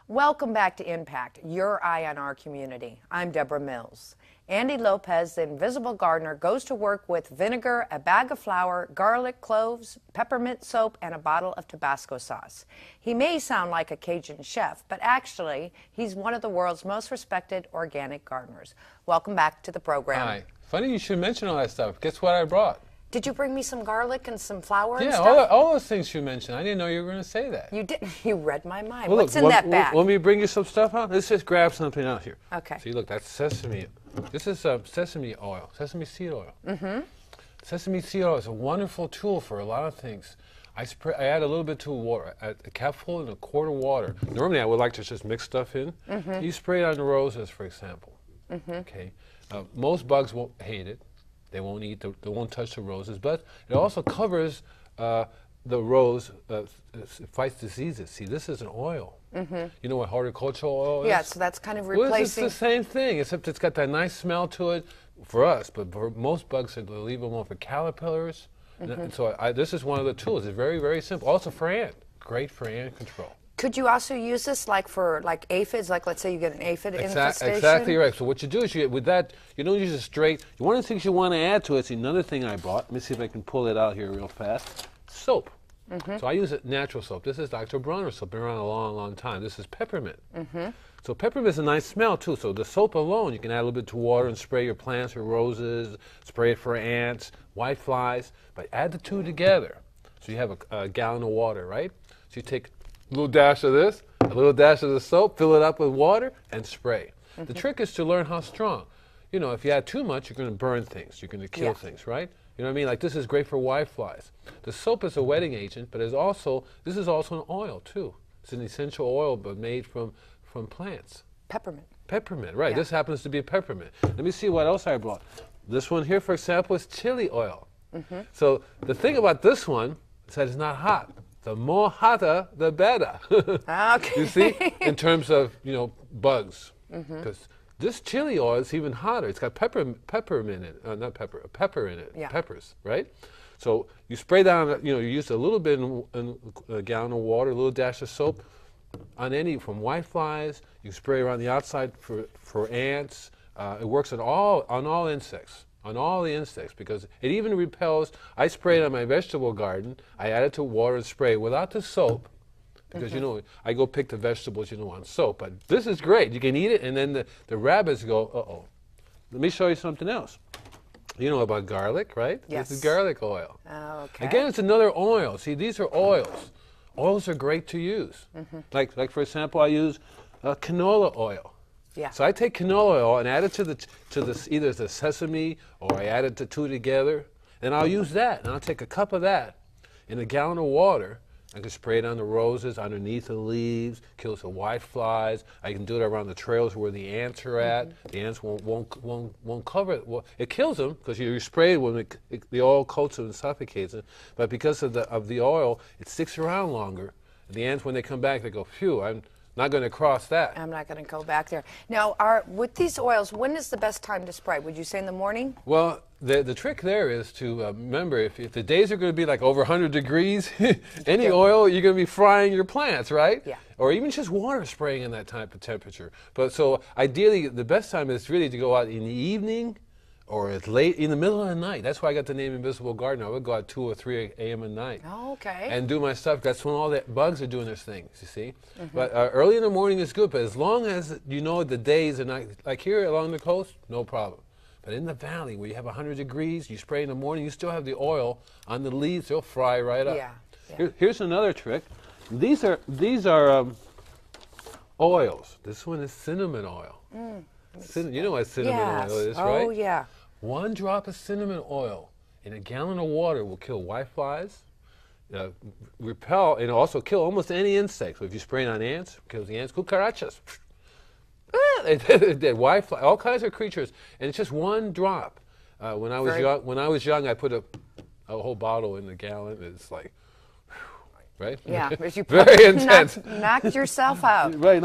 Welcome back to Impact, your eye on our community. I'm Deborah Mills. Andy Lopez, the invisible gardener, goes to work with vinegar, a bag of flour, garlic, cloves, peppermint soap, and a bottle of Tabasco sauce. He may sound like a Cajun chef, but actually, he's one of the world's most respected organic gardeners. Welcome back to the program. Hi. Funny you should mention all that stuff. Guess what I brought? Did you bring me some garlic and some flour and yeah, stuff? all those things you mentioned. I didn't know you were going to say that. You did. You read my mind. Well, What's look, in that bag? Want me to bring you some stuff out? Let's just grab something out here. Okay. See, look, that's sesame. This is sesame oil, sesame seed oil. Mm-hmm. Sesame seed oil is a wonderful tool for a lot of things. I add a little bit to water, a cupful and a quart of water. Normally, I would like to just mix stuff in. Mm-hmm. You spray it on the roses, for example. Mm-hmm. Okay. Most bugs won't hate it. They won't eat, they won't touch the roses, but it also covers the rose, fights diseases. See, this is an oil. Mm-hmm. You know what horticultural oil is? Yeah, so that's kind of replacing. Well, it's the same thing, except it's got that nice smell to it for us, but for most bugs, they leave them on for caterpillars. Mm-hmm. And so this is one of the tools. It's very, very simple. Also for ant, great for ant control. Could you also use this for aphids? Like, let's say you get an aphid infestation? Exactly right. So what you do is with that, you don't use it straight. One of the things you want to add to it is another thing I bought. Let me see if I can pull it out here real fast. Soap. Mm-hmm. So I use natural soap. This is Dr. Bronner's soap. Been around a long, long time. This is peppermint. Mm-hmm. So peppermint is a nice smell too. So the soap alone, you can add a little bit to water and spray your plants or roses, spray it for ants, whiteflies, but add the two together. So you have a gallon of water, right? So you take a little dash of this, a little dash of the soap, fill it up with water, and spray. Mm-hmm. The trick is to learn how strong. You know, if you add too much, you're going to burn things. You're going to kill things, right? You know what I mean? Like this is great for whiteflies. The soap is a wetting agent, but this is also an oil too. It's an essential oil, but made from plants. Peppermint. Peppermint, right. Yeah. This happens to be peppermint. Let me see what else I brought. This one here, for example, is chili oil. Mm-hmm. So the thing about this one is that it's not hot. The more hotter, the better. Okay. You see, in terms of bugs, because this chili oil is even hotter. It's got pepper in it, pepper in it, yeah. Peppers, right? So you spray down. You use a little bit in a gallon of water, a little dash of soap, on from whiteflies. You spray around the outside for ants. It works on all insects. On all the insects, because it even repels. I spray it on my vegetable garden. I add it to water and spray without the soap, because I go pick the vegetables on soap. But this is great. You can eat it, and then the rabbits go, uh-oh. Let me show you something else. You know about garlic, right? Yes. This is garlic oil. Okay. Again, it's another oil. See, these are oils. Oils are great to use. Mm-hmm. Like for example, I use canola oil. Yeah. So I take canola oil and add it to either the sesame, or I add it to two together, and I'll use that. And I'll take a cup of that in a gallon of water. I can spray it on the roses, underneath the leaves, kills the whiteflies. I can do it around the trails where the ants are at. Mm-hmm. The ants won't cover it. Well, it kills them because you spray it when the oil coats them and suffocates them. But because of the oil, it sticks around longer. And the ants, when they come back, they go, phew, I'm not going to cross that. I'm not going to go back there. Now, with these oils, when is the best time to spray? Would you say in the morning? Well, the trick there is to remember, if the days are going to be like over 100 degrees, any oil, you're going to be frying your plants, right? Yeah. Or even just water spraying in that type of temperature. But so ideally, the best time is really to go out in the evening, or it's late in the middle of the night. That's why I got the name Invisible Gardener. I would go out 2 or 3 a.m. at night. Oh, okay. And do my stuff. That's when all the bugs are doing their things, you see. Mm-hmm. But early in the morning is good, but as long as the days are not, like here along the coast, no problem. But in the valley where you have 100 degrees, you spray in the morning, you still have the oil on the leaves, they'll fry right up. Yeah. Here's another trick. These are oils. This one is cinnamon oil. You know what cinnamon oil is, right? Oh, yeah. 1 drop of cinnamon oil in a gallon of water will kill whiteflies, repel, and also kill almost any insect. So if you spray it on ants, it kills the ants. Cucarachas. Whitefly, all kinds of creatures, and it's just 1 drop. When I was young, I put a whole bottle in the gallon. It's like, right? Yeah, you very intense. Knocked yourself out. Right,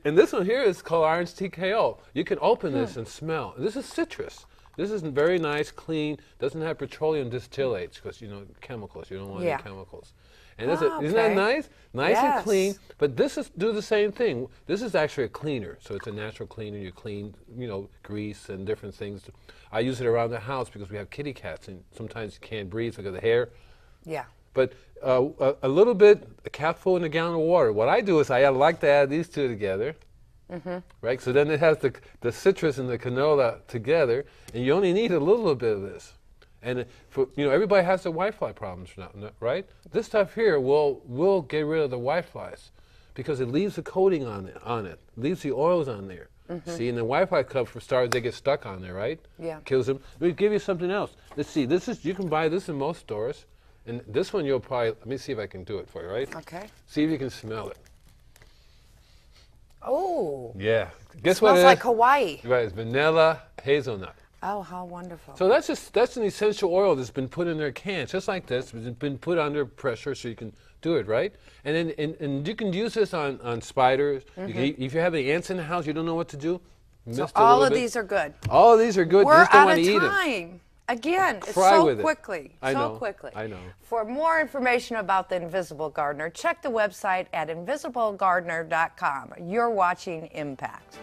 and this one here is called Orange TKO. You can open this and smell. This is citrus. This is very nice, clean, doesn't have petroleum distillates because, you know, chemicals. You don't want any chemicals. And isn't that nice? Nice and clean. But this is do the same thing. This is actually a cleaner. So it's a natural cleaner. You clean, you know, grease and different things. I use it around the house because we have kitty cats and sometimes you can't breathe because of the hair. Yeah. But a little bit, a capful in a gallon of water. What I do is I like to add these two together. Right? So then it has the citrus and the canola together, and you only need a little bit of this. And for, you know, everybody has the whitefly problems now, right? This stuff here will get rid of the whiteflies because it leaves a coating on it, leaves the oils on there. See, and the whitefly come for starters, they get stuck on there, right? Yeah. Kills them. Let me give you something else. Let's see. This is you can buy this in most stores, and this one you'll probably. Let me see if I can do it for you, right? Okay. See if you can smell it. Oh. Yeah. Guess what it is? Smells like Hawaii. Right. It's vanilla hazelnut. Oh, how wonderful. So that's an essential oil that's been put in their cans, just like this. It's been put under pressure so you can do it, right? And then and you can use this on spiders. You can, if you have any ants in the house, you don't know what to do. So all of these are good. All of these are good. We're out of time. Again, it's so quickly. I know. I know. For more information about the Invisible Gardener, check the website at invisiblegardener.com. You're watching Impact.